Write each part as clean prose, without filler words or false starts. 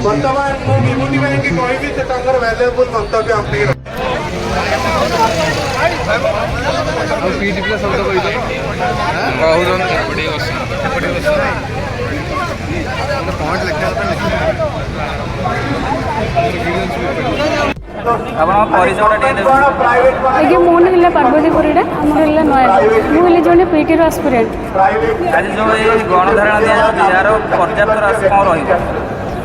वर्तमान मो विभूति भाई की कहबी से तांकर वैल्यूएबल मंतव्य आपने ଆଜ୍ଞା ମୋ ନାଁ ହେଲା ପାର୍ବତୀ ପରିଡ଼ା ଆମର ହେଲା ନୟାଗଡ଼ ମୁଁ ହେଲି ଜଣେ ପିଟିର ଆସ୍ପିରାଣ୍ଟ। ଆଜି ଯେଉଁ ଏଇ ଗଣଧାରଣା ଦିଆଯାଉଛି ଯାହାର ପର୍ଯ୍ୟାପ୍ତ ରାଶି କ'ଣ ରହିବ?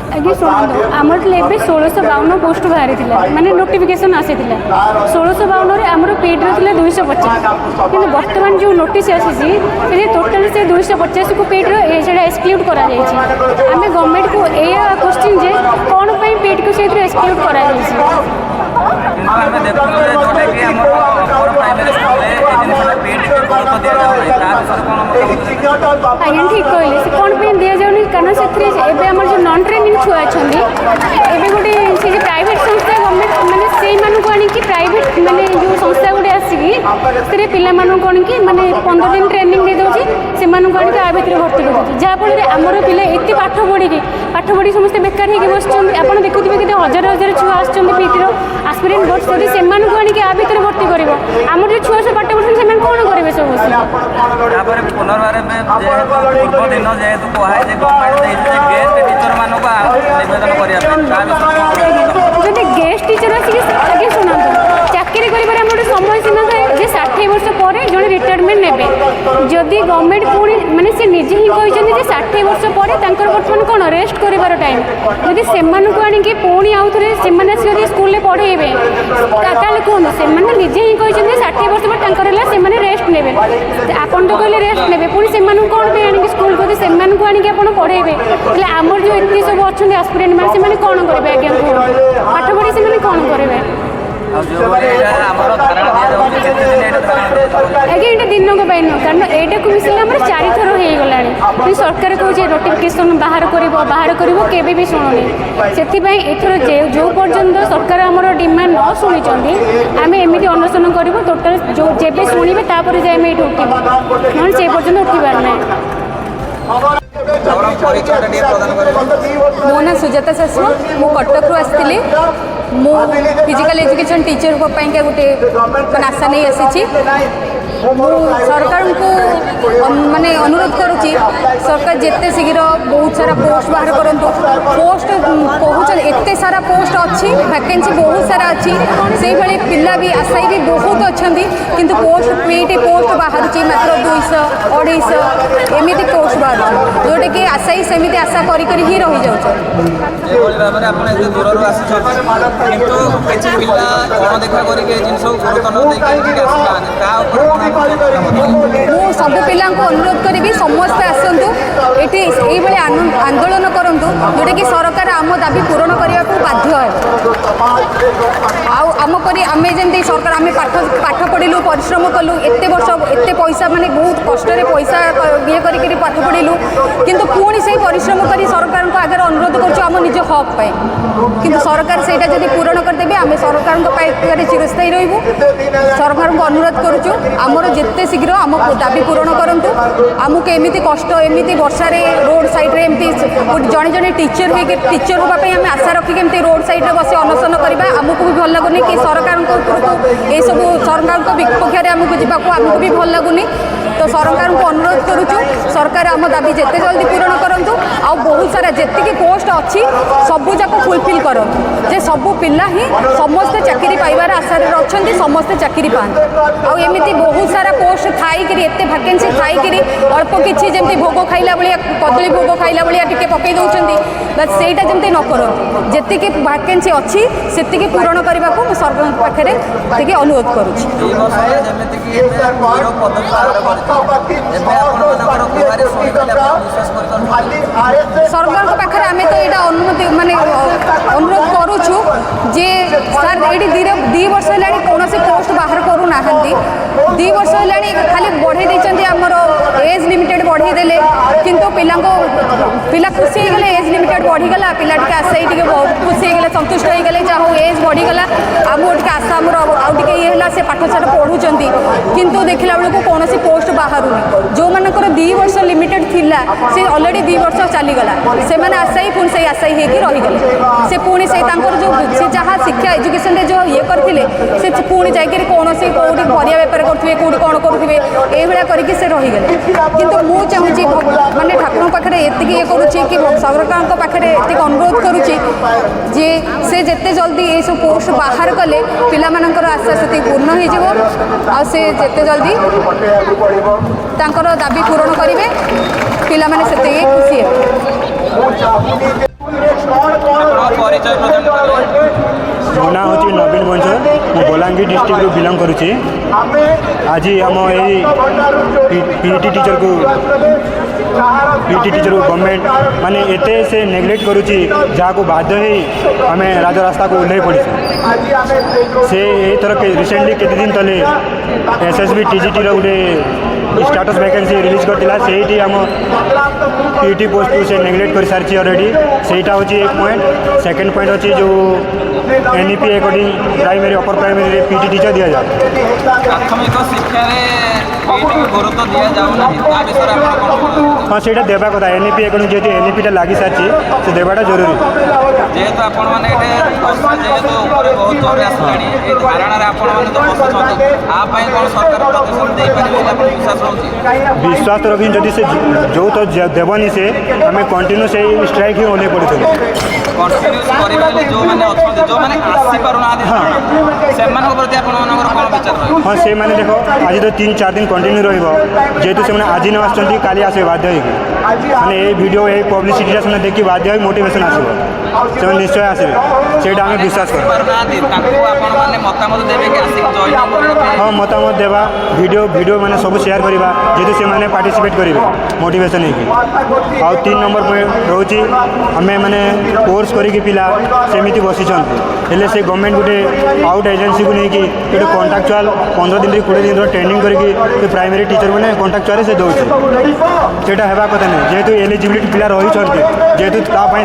ଆଜ୍ଞା ଶୁଣନ୍ତୁ ଆମର ଏବେ 1652 ପୋଷ୍ଟ ବାହାରିଥିଲା ମାନେ ନୋଟିଫିକେସନ୍ ଆସିଥିଲା 1652ରେ ଆମର ପିଟିର ଥିଲା 250 କିନ୍ତୁ ବର୍ତ୍ତମାନ ଯେଉଁ ନୋଟିସ୍ ଆସିଛି ସେ ଟୋଟାଲ୍ ସେ 250କୁ ପିଟିର ସେଇଟା ଏକ୍ସକ୍ଲୁଡ୍ କରାଯାଇଛି। ଆମେ ଗଭର୍ଣ୍ଣମେଣ୍ଟକୁ ଏଇଆ କ୍ୱେଶ୍ଚିନ୍ ଯେ କ'ଣ ପାଇଁ ପିଟିକୁ ସେଇଥିରେ ଏକ୍ସକ୍ଲୁଡ୍ କରାଯାଇଛି। ଆମେ ଦେଖୁଛୁ ଯେ ଯେଉଁଟାକି ଆମର ପ୍ରାଇମେରୀ ସ୍କୁଲରେ ଏ ଜିନିଷଟା ପିଟିକୁ ଗୁରୁତ୍ୱ ଦିଆଯାଉନି ତା ବିଷୟରେ କ'ଣ? ଆଜ୍ଞା ଠିକ୍ କହିଲେ ସେ କ'ଣ ପାଇଁ ଦିଆଯାଉନି କାରଣ ସେଥିରେ ଏବେ ଆମର ଯେଉଁ ନନ୍ ଟ୍ରେନିଂ ଛୁଆ ଅଛନ୍ତି ଏବେ ଗୋଟେ ସେ ଯେ ପ୍ରାଇଭେଟ୍ ସଂସ୍ଥା ଗଭର୍ଣ୍ଣମେଣ୍ଟ ମାନେ ସେଇମାନଙ୍କୁ ଆଣିକି ପ୍ରାଇଭେଟ୍ ମାନେ ଯେଉଁ ସଂସ୍ଥା ଗୋଟେ ଆସିକି ସେଥିରେ ପିଲାମାନଙ୍କୁ ଆଣିକି ମାନେ 15 ଦିନ ଟ୍ରେନିଂ ଦେଇଦେଉଛି ସେମାନଙ୍କୁ ଆଣିକି ଆ ଭିତରେ ଭର୍ତ୍ତି କରିଦେଉଛି ଯାହାଫଳରେ ଆମର ପିଲା ଏତେ ପାଠ ପଢ଼ି ସମସ୍ତେ ବେକାର ହେଇକି ବସୁଛନ୍ତି। ଆପଣ ଦେଖୁଥିବେ କେତେ ହଜାର ହଜାର ଛୁଆ ଆସୁଛନ୍ତି ପିଟିର ଆସ୍ପିରାଣ୍ଟ ବର୍ଷ ଯଦି ସେମାନଙ୍କୁ ଆଣିକି ଆ ଭିତରେ ଭର୍ତ୍ତି କରିବ ଆମର ଯେଉଁ ଛୁଆ ସବୁ ପାଠ ପଢ଼ୁଛନ୍ତି ସେମାନେ କ'ଣ କରିବେ ସବୁ ତାପରେ ପୁନର୍ବାର ପୂର୍ବ ଦିନ ଯେହେତୁ କୁହାଯାଇଛି ଗଭର୍ଣ୍ଣମେଣ୍ଟ ଦେଇଛି ଯେ ଗେଷ୍ଟ ଟିଚରମାନଙ୍କୁ ନିବେଦନ କରିବା ପାଇଁ ଯଦି ଗେଷ୍ଟ ଟିଚର ଆସିକି ଆଜ୍ଞା ଶୁଣନ୍ତୁ ଚାକିରି କରିବାରେ ଆମର ଗୋଟେ ସମୟ ସୀମା ଥାଏ ଯେ 60 ବର୍ଷ ପରେ ଜଣେ ରିଟାୟାରମେଣ୍ଟ ନେବେ ଯଦି ଗଭର୍ଣ୍ଣମେଣ୍ଟ ପୁଣି ମାନେ ସେ ନିଜେ ହିଁ କହିଛନ୍ତି ଯେ 60 ବର୍ଷ ପରେ ତାଙ୍କର ବର୍ତ୍ତମାନ କ'ଣ ରେଷ୍ଟ କରିବାର ଟାଇମ୍ ଯଦି ସେମାନଙ୍କୁ ଆଣିକି ପୁଣି ଆଉ ଥରେ ସେମାନେ ଆସି ଯଦି ସ୍କୁଲରେ ପଢ଼େଇବେ ତାହେଲେ କୁହନ୍ତୁ ସେମାନେ ନିଜେ ହିଁ କହିଛନ୍ତି 60 ବର୍ଷ ପରେ ତାଙ୍କର ହେଲା ସେମାନେ ରେଷ୍ଟ ନେବେ ଆପଣ ତ କହିଲେ ରେଷ୍ଟ ନେବେ ପୁଣି ସେମାନଙ୍କୁ କ'ଣ ପାଇଁ ଆଣିକି ସ୍କୁଲକୁ ଯଦି ସେମାନଙ୍କୁ ଆଣିକି ଆପଣ ପଢ଼େଇବେ ହେଲେ ଆମର ଯେଉଁ ଏତେ ସବୁ ଅଛନ୍ତି ଆସ୍ପିରାଣ୍ଟ ମାନେ ସେମାନେ କ'ଣ କରିବେ ଆଜ୍ଞା କୁହନ୍ତୁ ପାଠ ପଢ଼ି ସେମାନେ କ'ଣ କରିବେ? ଆଜ୍ଞା ଏଇଟା ଦିନକ ପାଇଁ ନୁହଁ କାରଣ ଏଇଟାକୁ ମିଶିଲେ ଆମର 4 ଥର ହେଇଗଲାଣି କିନ୍ତୁ ସରକାର କହୁଛି ନୋଟିଫିକେସନ୍ ବାହାର କରିବ କେବେ ବି ଶୁଣୁନି ସେଥିପାଇଁ ଏଥର ଯେଉଁ ପର୍ଯ୍ୟନ୍ତ ସରକାର ଆମର ଡିମାଣ୍ଡ ନ ଶୁଣିଛନ୍ତି ଆମେ ଏମିତି ଅନଶନ କରିବୁ ଟୋଟାଲ୍ ଯେବେ ଶୁଣିବେ ତାପରେ ଯାଇ ଆମେ ଏଇଠି ଉଠିବୁ ନହେଲେ ସେ ପର୍ଯ୍ୟନ୍ତ ଉଠିବାର ନାହିଁ। ମୋ ନାଁ ସୁଜାତା ଶାଶ୍ଵ ମୁଁ କଟକରୁ ଆସିଥିଲି ମୁଁ ଫିଜିକାଲ ଏଜୁକେशन टीचर पाइंका गोटे आशा नहीं आसी सरकार को माने अनुरोध करुच्ची सरकार जिते शीघ्र बहुत सारा पोस्ट बाहर करूँ पोस्ट कहते एत सारा पोस्ट अच्छी वैकेंसी बहुत सारा अच्छी से भाई पिला भी आशायी भी बहुत अच्छा किंतु पोस्ट पीटी पोस्ट बाहर मात्र 200 250 एमती पोस्ट बाहर जोटा कि आशायी सेमती आशा करी ही रही जाऊँ मु सब पिला अनुरोध करी समस्ते आसतु ये आंदोलन करूँ जोटा कि सरकार आम दाबी पूरण करने को बाध्य आमपरी आम जमी सरकार आम पाठ पढ़लु परिश्रम कलु एत वर्ष एत पैसा माने बहुत कष्ट पैसा ये कर पाठ पढ़लु किंतु पुणी से परिश्रम कर सरकार को आगे अनुरोध करूँ निज हक पाई किंतु सरकार से पूरण करदेवे आम सरकार चिरस्थायी रही सरकार को अनुरोध करुचु आमर जिते शीघ्र आम दाबी पूरण करूँ आमको एमती कष्ट एमती वर्षारे रोड साइड्रे एमती जड़े जड़े टीचर हो टीचर होगापी आम आशा रखिक एमती रोड साइड्रे बस अनशन करवा आमको भी भल लगुनि कि सरकार ये सब सरकार विपक्ष आमको जावाक आमको भी भल लगुनि तो सरकार को अनुरोध करुचु सरकार आम दाबी जिते जल्दी पूरण करूँ आ बहुत सारा जी पोस्ट अच्छी सबू जाक फुलफिल करूँ जे सबू पिला ही समस्ते चाकरी पाइबार आशा अच्छा समस्ते चाकरी पाते आमती बहुत सारा पोस्ट थी एत भैकेन्सी थी अल्प किसी जमी भोग खाइला भाया कदली भोग खाइला भाया टे पकई दौरान बस सहीटा जमी न कर जी भैकेन्सी अच्छी से पूरण करने को सरकार पाखे अनुरोध करुच्ची सरकार पाखे आम तो यहाँ अनुमति माने अनुरोध करुचु जे सर ये 2 वर्ष है कौन पोस्ट बाहर करूना 2 वर्ष है खाली बढ़े आमर एज लिमिटेड बढ़े देले किंतु पिला खुशी हो गले एज लिमिटेड बढ़ीगला पिला टे आशा टे खुशी हो गले संतुष्ट हो गले जहाँ हो एज बढ़ीगला आम टे आशा आमर आउ टे ये है से पाठशाठ पढ़ुंट किंतु देखला बेलू कौन पोस्ट बाहर जो मानकर 2 वर्ष लिमिटेड थिला से ऑलरेडी 2 वर्ष चलीगला से आशायी पुणी से आशायी होगी रहीगले से पुणी से जो से जहाँ शिक्षा एजुकेशन जो ये करते से पुणी जाकर कौन से कौटी परिया बेपार करेंगे कौटी कौन करेंगे ये करके से रहीगले किंतु मुझे चाहूँगी मानने ठाकुर पाखे एति ये करुच्ची कि सरकार पाखे एति अनुरोध करुच्ची जे से जिते जल्दी ये सब पोस्ट बाहर कले पिलामानकर आशा से पूर्ण हो से जिते जल्दी तांकर दाबी पूरण करेंगे पिलामाने से खुशी है। मो ना हूँ नवीन बंसल मु बलांगीर डिस्ट्रिक्ट रू बिलंग करुँची आज आम पीटी टीचर को गवर्नमेंट माने एते से नेग्लेक्ट करुँची जहाँ को बाध्य ही आम राजरास्ता को ओह्लई पड़ी से थर रिसेंटली केते दिन तले एसएसबी टीजीटी गोटे स्टाटस वैकेंसी रिलीज करता से आम पीटी पोस्ट को से नेग्लेक्ट कर सारी ऑलरेडी सेटा हूँ एक पॉइंट सेकेंड पॉइंट अच्छी जो NEP according primary upper primary PT teacher दि जाए प्राथमिक शिक्षा गुरुत्व दि जाऊना हाँ से देवा कथा एनईपी अकॉर्डिंग जेहतु एनईपीटा लगी सारी से देवाटा जरूरी जेहेतु आपण मैंने जेहेतु बहुत जोर आसला धारणा आपण मैंने तो बसुँच आपाई कौन सरकार प्रतिश्रुति दे पारे विश्वास रोचे विश्वास रखी जदि से जो तो देवनी से आम कंटिन्यू से स्ट्राइक ही ओह्लई पड़ू कंटिन्यूस करने जो मैंने अच्छा जो मैंने आसी पारना से प्रति आपण कौन विचार रही हाँ से मैंने देख आज तो 3-4 दिन कंटिन्यू रेहेतु से आज न आसुँच काली आसे बाध्य मैंने ये वीडियो ये पब्लिसिटीटा से देखिए बाध्य मोटिवेशन आसो से निश्चय आसवे से आम विश्वास कर मतामत देवे हाँ मतामत देवा वीडियो मैंने सब शेयर करवा जेहतु से मैंने पार्टिसिपेट करेंगे मोटिवेशन होगी आउ 3 नंबर पॉइंट रोचे आम मैंने कोर्स करी पिला सेमती बसी हेल्ले से गवर्नमेंट गोटे आउट एजेंसी को लेकिन गोटे कंट्राक्चुआल 15 दिन 20 दिन ट्रेनिंग करके प्राइमरी टीचर मैंने कंट्राक्चुआल से दौर सेटा हेबा कथा नहीं जेहेतु एलिजिबिलिटी पिला रही जेहेतु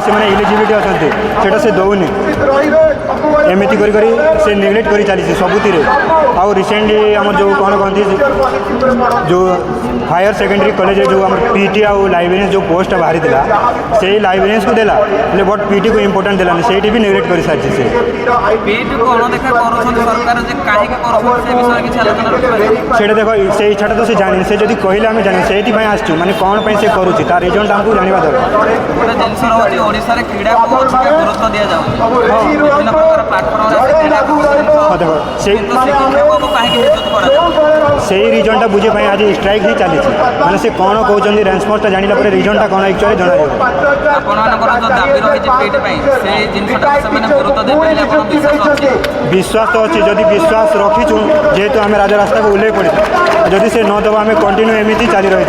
से एलिजिबिलिटी अच्छा से दौनी एमती करी से नेग्लेक्ट कर चली सबुति आउ रिसेंटली आम जो कौन कहती जो हायर सेकेंडरी कॉलेज जो आम पीटी आउ लाइब्रेरियन जो पोस्ट बाहरी से लाइब्रेरियंस को देला बट पीटी को इम्पोर्टेंट देलानी से भी नेग्लेक्ट कर सारी से पीटी को अणदेखा सरकार देख से इच्छाटा तो से जानी से जब कहले आम जानी से आसचु माने कौन से करुच्ची तार रिजन आमको जानवा दरकार गोटे जिन ओडिशा क्रीड़ा को गुरुत्व दि जाऊँ विभिन्न प्रकार प्लाटफर्म हाँ देख से रिजनटा बुझे आज स्ट्राइक ही चली माने से कौन कहते रेस्पन्सटा जाना रिजनटा कौन एक्चुअली जना विश्वास तो अच्छी जदि विश्वास रखीचु जेहेतु आम राजरास्ता को ओह्लई पड़ी जदि से नदबा आम कंटिन्यू एमती चली रही